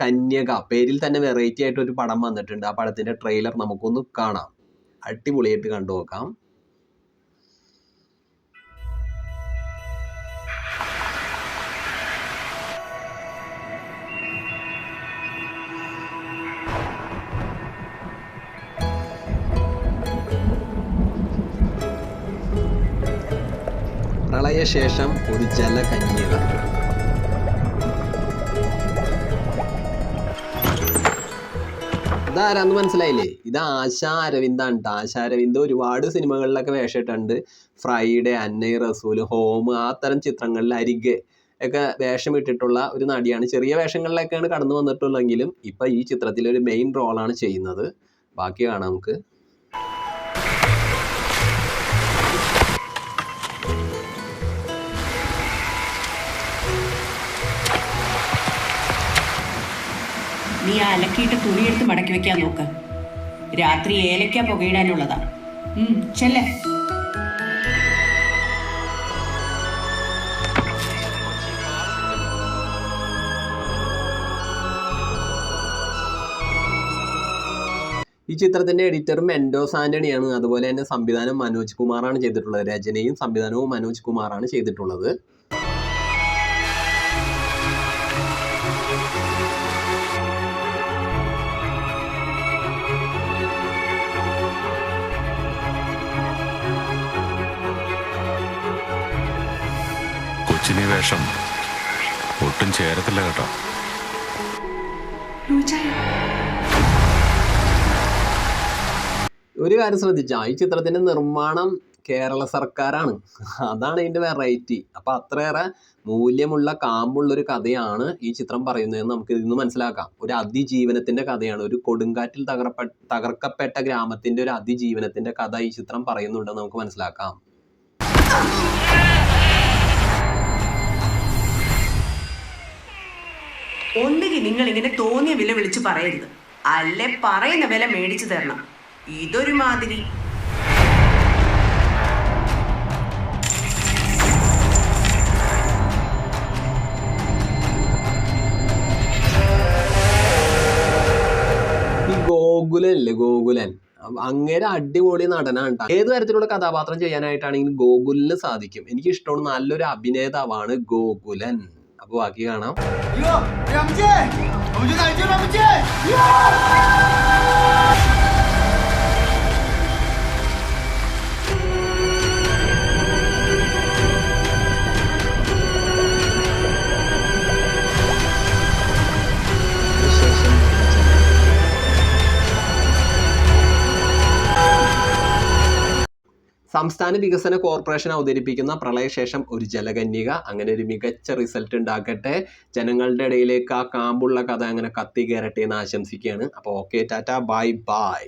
കന്യക പേരിൽ തന്നെ വെറൈറ്റി ആയിട്ട് ഒരു പടം വന്നിട്ടുണ്ട്. ആ പടത്തിന്റെ ട്രെയിലർ നമുക്കൊന്ന് കാണാം. അടിപൊളിയായിട്ട് കണ്ടു നോക്കാം. പ്രളയശേഷം ഒരു ജലകന്യക. ഇതാരാന്ന് മനസ്സിലായില്ലേ? ഇത് ആശാ അരവിന്ദാണ് ട്ടോ. ആശാ അരവിന്ദ് ഒരുപാട് സിനിമകളിലൊക്കെ വേഷമിട്ടുണ്ട്. ഫ്രൈഡേ, അന്നൈ റസൂല്, ഹോം, ആ തരം ചിത്രങ്ങളിൽ അരികെ ഒക്കെ വേഷമിട്ടിട്ടുള്ള ഒരു നടിയാണ്. ചെറിയ വേഷങ്ങളിലൊക്കെയാണ് കടന്നു വന്നിട്ടുള്ളെങ്കിലും ഇപ്പൊ ഈ ചിത്രത്തിൽ ഒരു മെയിൻ റോളാണ് ചെയ്യുന്നത്. ബാക്കി കാണാം നമുക്ക്. നീ അലക്കിയിട്ട് തുണിയെടുത്ത് മടക്കി വെക്കാൻ നോക്ക്. രാത്രി ഏലക്ക പുകയിടാനുള്ളതാ. ചെല്ലേ. ഈ ചിത്രത്തിന്റെ എഡിറ്റർ മെൻഡോസ് ആന്റണിയാണ്. അതുപോലെ തന്നെ സംവിധാനം മനോജ് കുമാറാണ് ചെയ്തിട്ടുള്ളത്. രചനയും സംവിധാനവും മനോജ് കുമാറാണ് ചെയ്തിട്ടുള്ളത്. കൊച്ചിനി വേഷം ഒട്ടും ചേരത്തില്ല കേട്ടോ. ഒരു കാര്യം ശ്രദ്ധിച്ചാ, ഈ ചിത്രത്തിന്റെ നിർമ്മാണം കേരള സർക്കാരാണ്. അതാണ് ഇതിന്റെ വെറൈറ്റി. അപ്പൊ അത്രയേറെ മൂല്യമുള്ള കാമ്പുള്ള ഒരു കഥയാണ് ഈ ചിത്രം പറയുന്നതെന്ന് നമുക്ക് ഇതിൽ നിന്ന് മനസ്സിലാക്കാം. ഒരു അതിജീവനത്തിന്റെ കഥയാണ്. ഒരു കൊടുങ്കാറ്റിൽ തകർക്കപ്പെട്ട ഗ്രാമത്തിന്റെ ഒരു അതിജീവനത്തിന്റെ കഥ ഈ ചിത്രം പറയുന്നുണ്ടെന്ന് നമുക്ക് മനസ്സിലാക്കാം. ഒന്നുകിൽ നിങ്ങൾ ഇങ്ങനെ തോന്നിയ വില വിളിച്ച് പറയരുത്, അല്ലെ പറയുന്ന വില മേടിച്ചു തരണം. ഇതൊരു മാതിരി. ഈ ഗോകുലല്ലേ, ഗോകുലൻ അങ്ങേരെ അടിപൊളി നടനാണ്. ഏത് തരത്തിലുള്ള കഥാപാത്രം ചെയ്യാനായിട്ടാണെങ്കിലും ഗോകുലിന് സാധിക്കും. എനിക്ക് ഇഷ്ടമാണ്. നല്ലൊരു അഭിനേതാവാണ് ഗോകുലൻ. അപ്പൊ ബാക്കി കാണാം. സംസ്ഥാന വികസന കോർപ്പറേഷൻ അവതരിപ്പിക്കുന്ന പ്രളയശേഷം ഒരു ജലകന്യക അങ്ങനെ ഒരു മികച്ച റിസൾട്ട് ഉണ്ടാക്കട്ടെ. ജനങ്ങളുടെ ഇടയിലേക്ക് ആ കാമ്പുള്ള കഥ അങ്ങനെ കത്തി കയറട്ടെ എന്ന് ആശംസിക്കുകയാണ്. അപ്പോൾ ഓക്കെ, ടാറ്റ, ബൈ ബൈ.